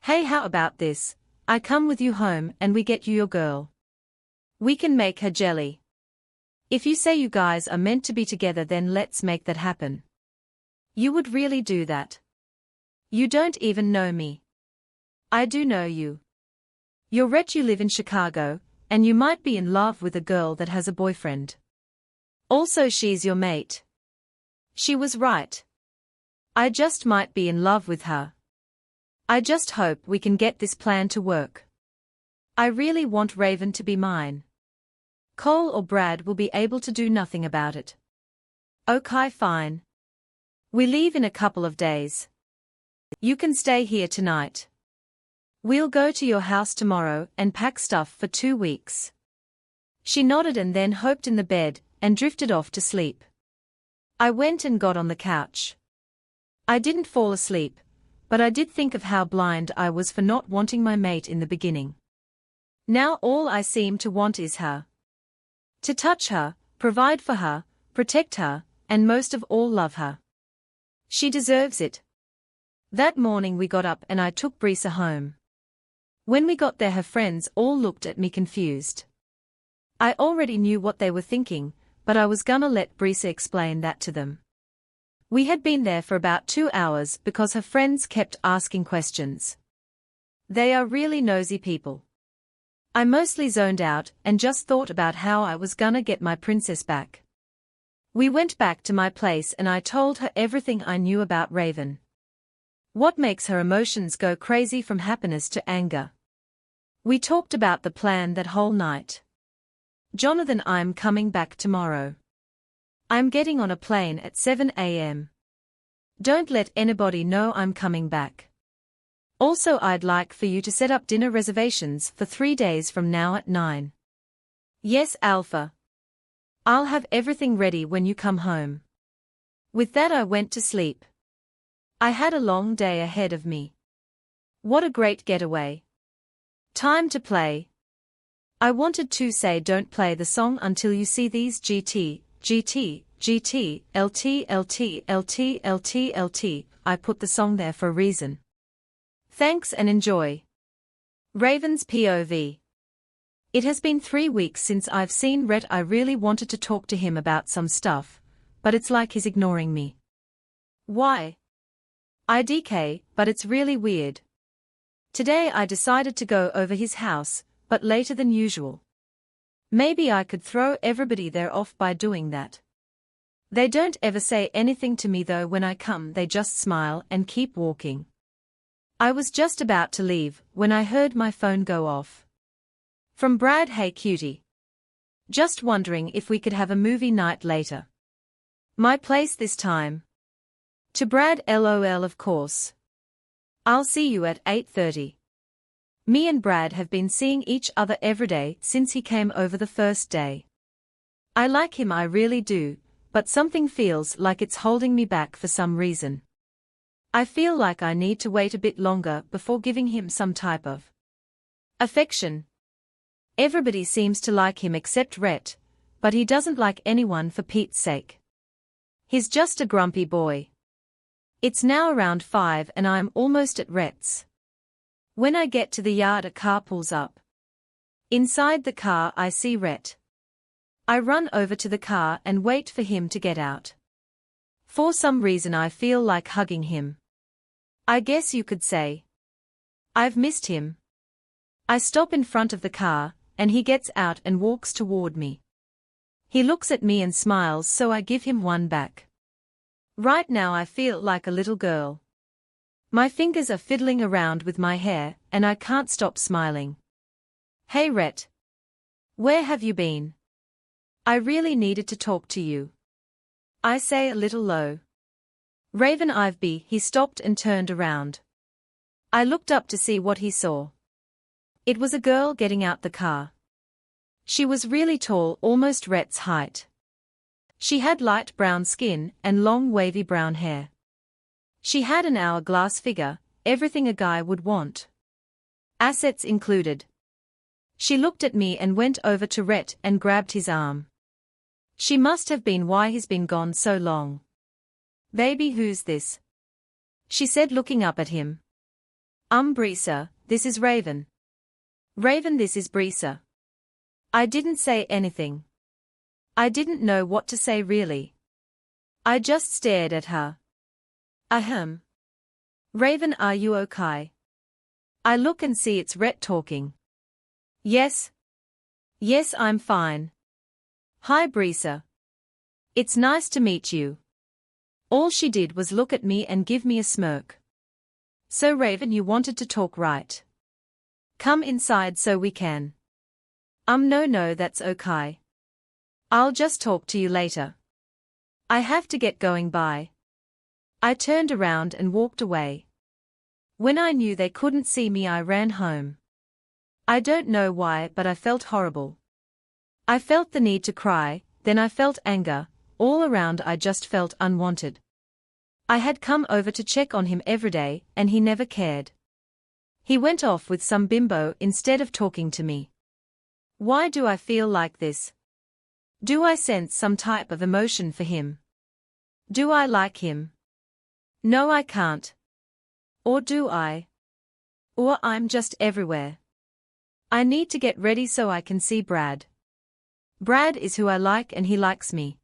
Hey, how about this? I come with you home and we get you your girl. We can make her jelly. If you say you guys are meant to be together, then let's make that happen. You would really do that? You don't even know me. I do know you. You're Rhett, you live in Chicago, and you might be in love with a girl that has a boyfriend. Also, she's your mate. She was right. I just might be in love with her. I just hope we can get this plan to work. I really want Raven to be mine. Cole or Brad will be able to do nothing about it. Okay, fine. We leave in a couple of days. You can stay here tonight. We'll go to your house tomorrow and pack stuff for 2 weeks. She nodded and then hopped in the bed and drifted off to sleep. I went and got on the couch. I didn't fall asleep, but I did think of how blind I was for not wanting my mate in the beginning. Now all I seem to want is her. To touch her, provide for her, protect her, and most of all love her. She deserves it. That morning we got up and I took Brisa home. When we got there her friends all looked at me confused. I already knew what they were thinking, but I was gonna let Brisa explain that to them. We had been there for about 2 hours because her friends kept asking questions. They are really nosy people. I mostly zoned out and just thought about how I was gonna get my princess back. We went back to my place and I told her everything I knew about Raven. What makes her emotions go crazy from happiness to anger. We talked about the plan that whole night. Jonathan, I'm coming back tomorrow. I'm getting on a plane at 7 a.m. Don't let anybody know I'm coming back. Also, I'd like for you to set up dinner reservations for 3 days from now at 9. Yes, Alpha. I'll have everything ready when you come home. With that I went to sleep. I had a long day ahead of me. What a great getaway. Time to play. I wanted to say don't play the song until you see these GT, LT. I put the song there for a reason. Thanks and enjoy. Raven's POV. It has been 3 weeks since I've seen Rhett. I really wanted to talk to him about some stuff, but it's like he's ignoring me. Why? IDK, but it's really weird. Today I decided to go over his house, but later than usual. Maybe I could throw everybody there off by doing that. They don't ever say anything to me though. When I come they just smile and keep walking. I was just about to leave when I heard my phone go off. From Brad. Hey cutie. Just wondering if we could have a movie night later. My place this time. To Brad. LOL, of course. I'll see you at 8:30. Me and Brad have been seeing each other every day since he came over the first day. I like him, I really do, but something feels like it's holding me back for some reason. I feel like I need to wait a bit longer before giving him some type of affection. Everybody seems to like him except Rhett, but he doesn't like anyone for Pete's sake. He's just a grumpy boy. It's now around 5 and I'm almost at Rhett's. When I get to the yard a car pulls up. Inside the car I see Rhett. I run over to the car and wait for him to get out. For some reason I feel like hugging him. I guess you could say I've missed him. I stop in front of the car, and he gets out and walks toward me. He looks at me and smiles, so I give him one back. Right now I feel like a little girl. My fingers are fiddling around with my hair, and I can't stop smiling. Hey Rhett. Where have you been? I really needed to talk to you. I say a little low. Raven. He stopped and turned around. I looked up to see what he saw. It was a girl getting out the car. She was really tall, almost Rhett's height. She had light brown skin and long wavy brown hair. She had an hourglass figure, everything a guy would want. Assets included. She looked at me and went over to Rhett and grabbed his arm. She must have been why he's been gone so long. Baby, who's this? She said, looking up at him. Brisa, this is Raven. Raven, this is Brisa. I didn't say anything. I didn't know what to say really. I just stared at her. Ahem. Raven, are you okay? I look and see it's Rhett talking. Yes. Yes, I'm fine. Hi Brisa. It's nice to meet you. All she did was look at me and give me a smirk. So Raven, you wanted to talk, right? Come inside so we can. No, that's okay. I'll just talk to you later. I have to get going, bye. I turned around and walked away. When I knew they couldn't see me, I ran home. I don't know why, but I felt horrible. I felt the need to cry, then I felt anger, all around I just felt unwanted. I had come over to check on him every day, and he never cared. He went off with some bimbo instead of talking to me. Why do I feel like this? Do I sense some type of emotion for him? Do I like him? No, I can't. Or do I? Or I'm just everywhere. I need to get ready so I can see Brad. Brad is who I like and he likes me.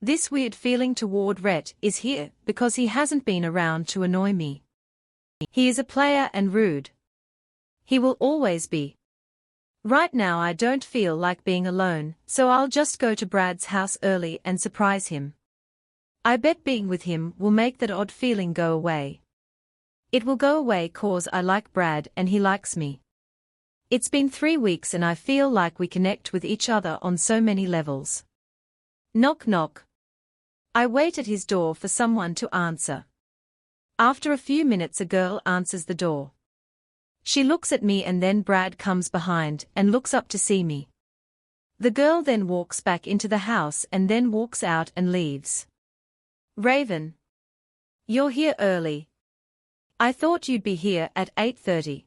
This weird feeling toward Rhett is here because he hasn't been around to annoy me. He is a player and rude. He will always be. Right now I don't feel like being alone, so I'll just go to Brad's house early and surprise him. I bet being with him will make that odd feeling go away. It will go away 'cause I like Brad and he likes me. It's been 3 weeks and I feel like we connect with each other on so many levels. Knock knock. I wait at his door for someone to answer. After a few minutes a girl answers the door. She looks at me and then Brad comes behind and looks up to see me. The girl then walks back into the house and then walks out and leaves. Raven. You're here early. I thought you'd be here at 8:30.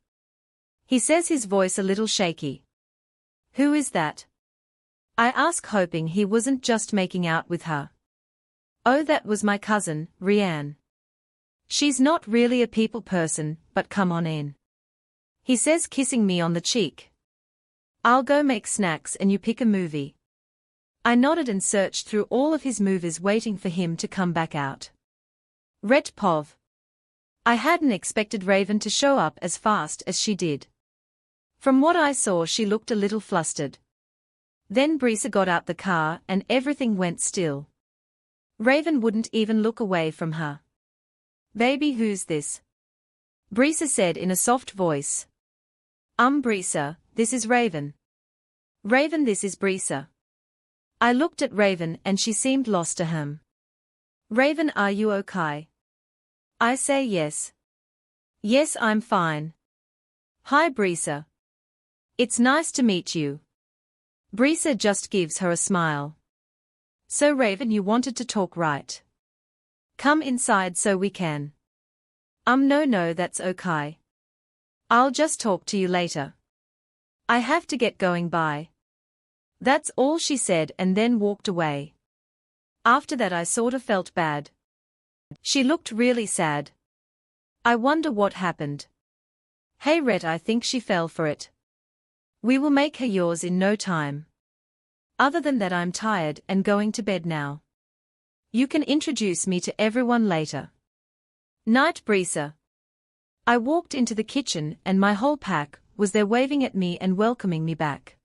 He says, his voice a little shaky. Who is that? I ask, hoping he wasn't just making out with her. Oh, that was my cousin, Rianne. She's not really a people person, but come on in. He says, kissing me on the cheek. I'll go make snacks and you pick a movie. I nodded and searched through all of his movies waiting for him to come back out. Rhett Pov. I hadn't expected Raven to show up as fast as she did. From what I saw she looked a little flustered. Then Brisa got out the car and everything went still. Raven wouldn't even look away from her. Baby, who's this? Brisa said in a soft voice. Brisa, this is Raven. Raven, this is Brisa. I looked at Raven and she seemed lost to him. Raven, are you okay? I say yes. Yes, I'm fine. Hi Brisa. It's nice to meet you. Brisa just gives her a smile. So Raven, you wanted to talk, right? Come inside so we can. No, that's okay. I'll just talk to you later. I have to get going, bye. That's all she said and then walked away. After that I sort of felt bad. She looked really sad. I wonder what happened. Hey Rhett, I think she fell for it. We will make her yours in no time. Other than that, I'm tired and going to bed now. You can introduce me to everyone later. Night, Brisa. I walked into the kitchen and my whole pack was there waving at me and welcoming me back.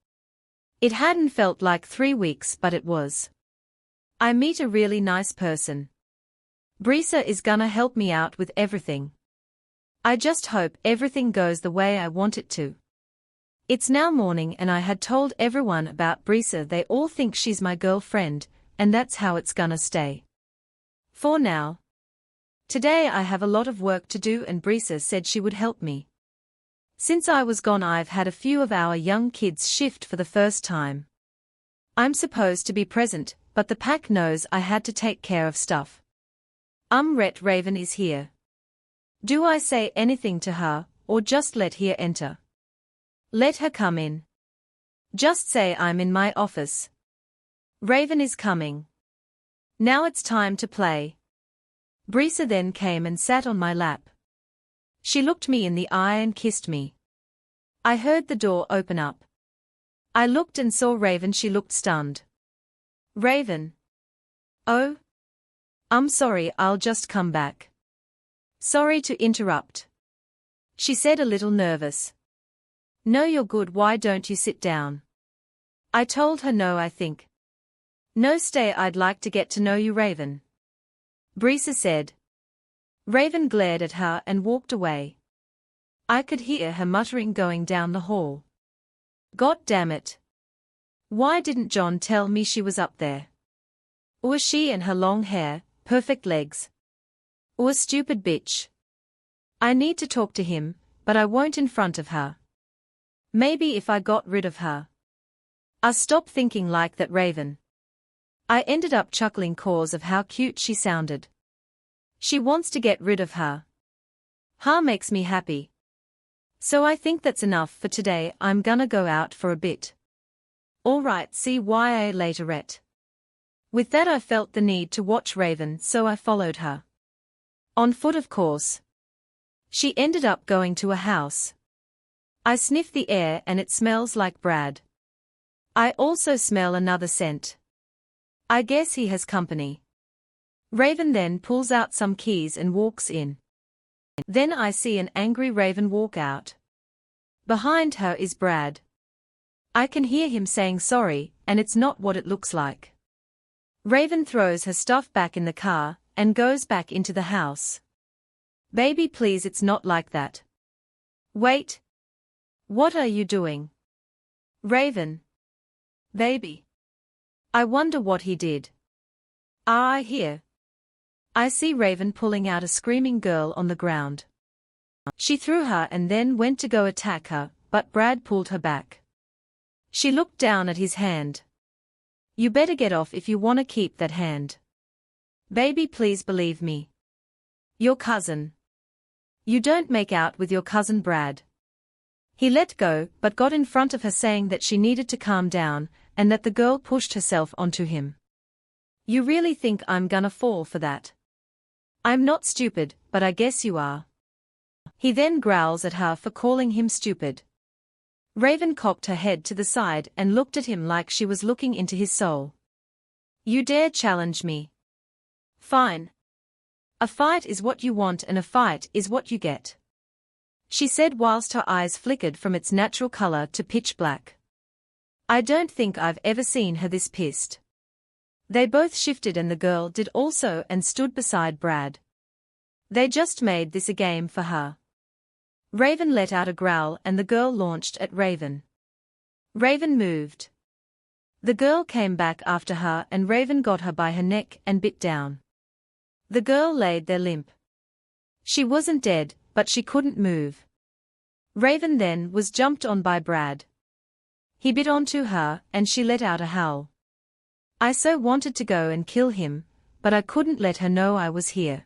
It hadn't felt like 3 weeks, but it was. I meet a really nice person. Brisa is gonna help me out with everything. I just hope everything goes the way I want it to. It's now morning and I had told everyone about Brisa. They all think she's my girlfriend, and that's how it's gonna stay. For now. Today I have a lot of work to do and Brisa said she would help me. Since I was gone I've had a few of our young kids shift for the first time. I'm supposed to be present, but the pack knows I had to take care of stuff. Rhett, Raven is here. Do I say anything to her, or just let her enter? Let her come in. Just say I'm in my office. Raven is coming. Now it's time to play. Brisa then came and sat on my lap. She looked me in the eye and kissed me. I heard the door open up. I looked and saw Raven. She looked stunned. Raven. Oh? I'm sorry, I'll just come back. Sorry to interrupt. She said, a little nervous. No, you're good, why don't you sit down? I told her no, I think. No, stay, I'd like to get to know you, Raven. Brisa said. Raven glared at her and walked away. I could hear her muttering going down the hall. God damn it. Why didn't John tell me she was up there? Or she and her long hair, perfect legs. Or stupid bitch. I need to talk to him, but I won't in front of her. Maybe if I got rid of her. I stopped thinking like that, Raven. I ended up chuckling cause of how cute she sounded. She wants to get rid of her. Her makes me happy. So I think that's enough for today. I'm gonna go out for a bit. Alright, see ya later, Rhett. With that I felt the need to watch Raven, so I followed her. On foot, of course. She ended up going to a house. I sniff the air and it smells like Brad. I also smell another scent. I guess he has company. Raven then pulls out some keys and walks in. Then I see an angry Raven walk out. Behind her is Brad. I can hear him saying sorry, and it's not what it looks like. Raven throws her stuff back in the car and goes back into the house. Baby, please, it's not like that. Wait. What are you doing? Raven. Baby. I wonder what he did. I hear. I see Raven pulling out a screaming girl on the ground. She threw her and then went to go attack her, but Brad pulled her back. She looked down at his hand. You better get off if you want to keep that hand. Baby, please believe me. Your cousin. You don't make out with your cousin Brad. He let go, but got in front of her, saying that she needed to calm down, and that the girl pushed herself onto him. You really think I'm gonna fall for that? I'm not stupid, but I guess you are. He then growls at her for calling him stupid. Raven cocked her head to the side and looked at him like she was looking into his soul. You dare challenge me? Fine. A fight is what you want and a fight is what you get, she said whilst her eyes flickered from its natural color to pitch black. I don't think I've ever seen her this pissed. They both shifted and the girl did also and stood beside Brad. They just made this a game for her. Raven let out a growl and the girl launched at Raven. Raven moved. The girl came back after her and Raven got her by her neck and bit down. The girl laid there limp. She wasn't dead, but she couldn't move. Raven then was jumped on by Brad. He bit onto her and she let out a howl. I so wanted to go and kill him, but I couldn't let her know I was here.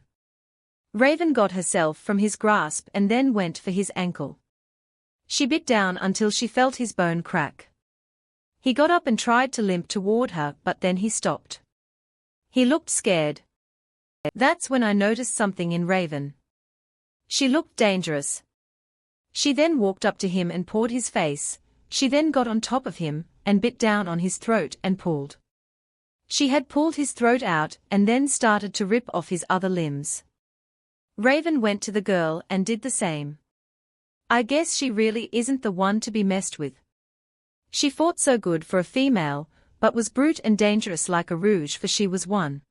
Raven got herself from his grasp and then went for his ankle. She bit down until she felt his bone crack. He got up and tried to limp toward her, but then he stopped. He looked scared. That's when I noticed something in Raven. She looked dangerous. She then walked up to him and pawed his face. She then got on top of him and bit down on his throat and pulled. She had pulled his throat out and then started to rip off his other limbs. Raven went to the girl and did the same. I guess she really isn't the one to be messed with. She fought so good for a female, but was brute and dangerous like a rouge, for she was one.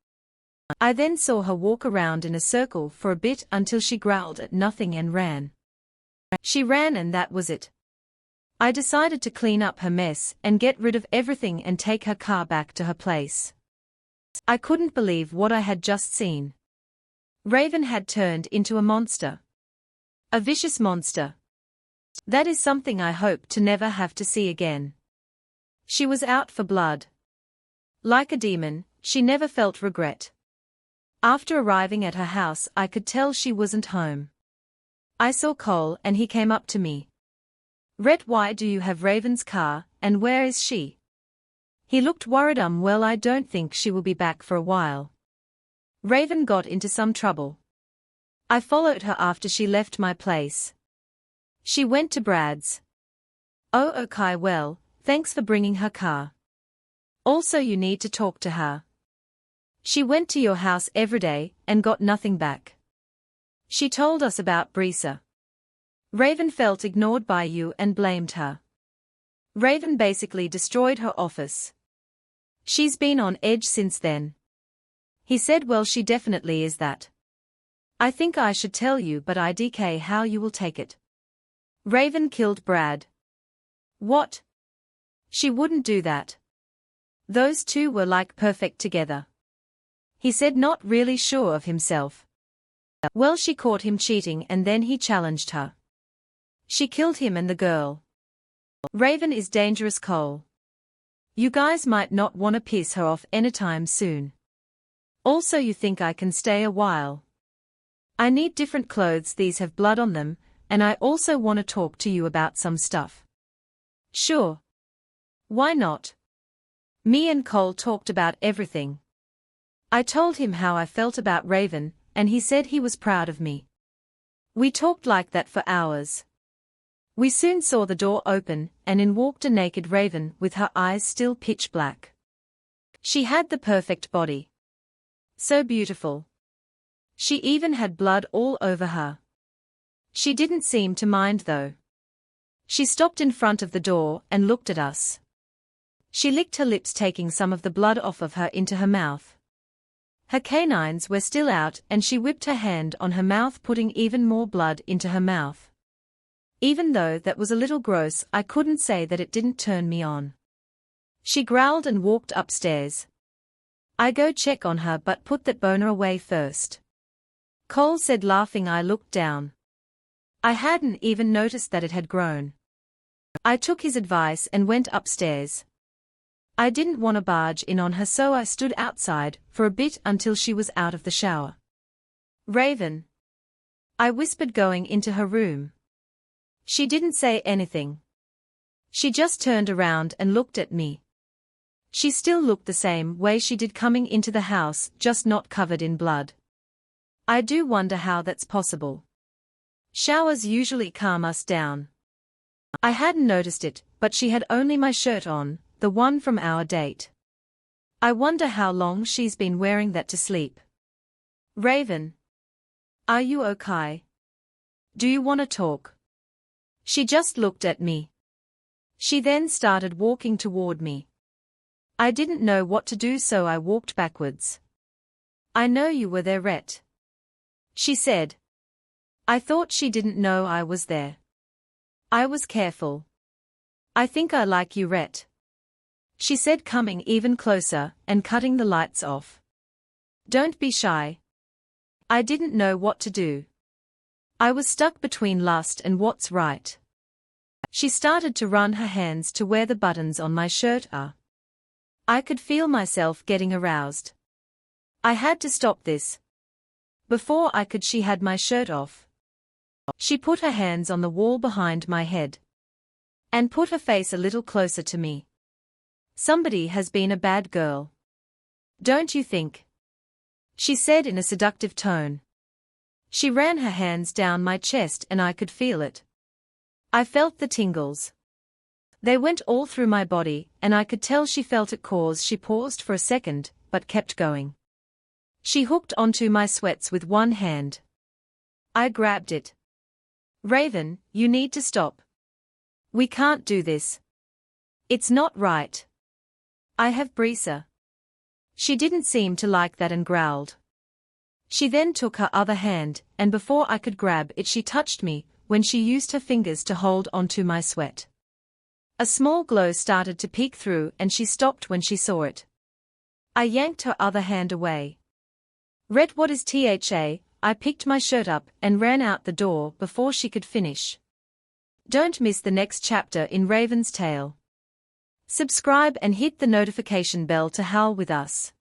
I then saw her walk around in a circle for a bit until she growled at nothing and ran. She ran and that was it. I decided to clean up her mess and get rid of everything and take her car back to her place. I couldn't believe what I had just seen. Raven had turned into a monster. A vicious monster. That is something I hope to never have to see again. She was out for blood. Like a demon, she never felt regret. After arriving at her house, I could tell she wasn't home. I saw Cole and he came up to me. Rhett, why do you have Raven's car, and where is she? He looked worried. Well, I don't think she will be back for a while. Raven got into some trouble. I followed her after she left my place. She went to Brad's. Oh, okay, well, thanks for bringing her car. Also, you need to talk to her. She went to your house every day and got nothing back. She told us about Brisa. Raven felt ignored by you and blamed her. Raven basically destroyed her office. She's been on edge since then. He said, well, she definitely is that. I think I should tell you, but IDK how you will take it. Raven killed Brad. What? She wouldn't do that. Those two were like perfect together. He said, not really sure of himself. Well, she caught him cheating and then he challenged her. She killed him and the girl. Raven is dangerous, Cole. You guys might not want to piss her off anytime soon. Also, you think I can stay a while? I need different clothes, these have blood on them, and I also want to talk to you about some stuff. Sure. Why not? Me and Cole talked about everything. I told him how I felt about Raven, and he said he was proud of me. We talked like that for hours. We soon saw the door open, and in walked a naked Raven with her eyes still pitch black. She had the perfect body. So beautiful. She even had blood all over her. She didn't seem to mind though. She stopped in front of the door and looked at us. She licked her lips, taking some of the blood off of her into her mouth. Her canines were still out and she whipped her hand on her mouth, putting even more blood into her mouth. Even though that was a little gross, I couldn't say that it didn't turn me on. She growled and walked upstairs. I go check on her but put that boner away first. Cole said, laughing. I looked down. I hadn't even noticed that it had grown. I took his advice and went upstairs. I didn't want to barge in on her, so I stood outside for a bit until she was out of the shower. Raven, I whispered, going into her room. She didn't say anything. She just turned around and looked at me. She still looked the same way she did coming into the house, just not covered in blood. I do wonder how that's possible. Showers usually calm us down. I hadn't noticed it, but she had only my shirt on, the one from our date. I wonder how long she's been wearing that to sleep. Raven, are you okay? Do you want to talk? She just looked at me. She then started walking toward me. I didn't know what to do, so I walked backwards. I know you were there, Rhett, she said. I thought she didn't know I was there. I was careful. I think I like you, Rhett, she said, coming even closer and cutting the lights off. Don't be shy. I didn't know what to do. I was stuck between lust and what's right. She started to run her hands to where the buttons on my shirt are. I could feel myself getting aroused. I had to stop this. Before I could, she had my shirt off. She put her hands on the wall behind my head and put her face a little closer to me. Somebody has been a bad girl, don't you think? She said in a seductive tone. She ran her hands down my chest and I could feel it. I felt the tingles. They went all through my body and I could tell she felt it. Cause she paused for a second, but kept going. She hooked onto my sweats with one hand. I grabbed it. Raven, you need to stop. We can't do this. It's not right. I have Breezer. She didn't seem to like that and growled. She then took her other hand, and before I could grab it she touched me, when she used her fingers to hold onto my sweat. A small glow started to peek through and she stopped when she saw it. I yanked her other hand away. Rhett, what is THA? I picked my shirt up and ran out the door before she could finish. Don't miss the next chapter in Raven's tale. Subscribe and hit the notification bell to howl with us.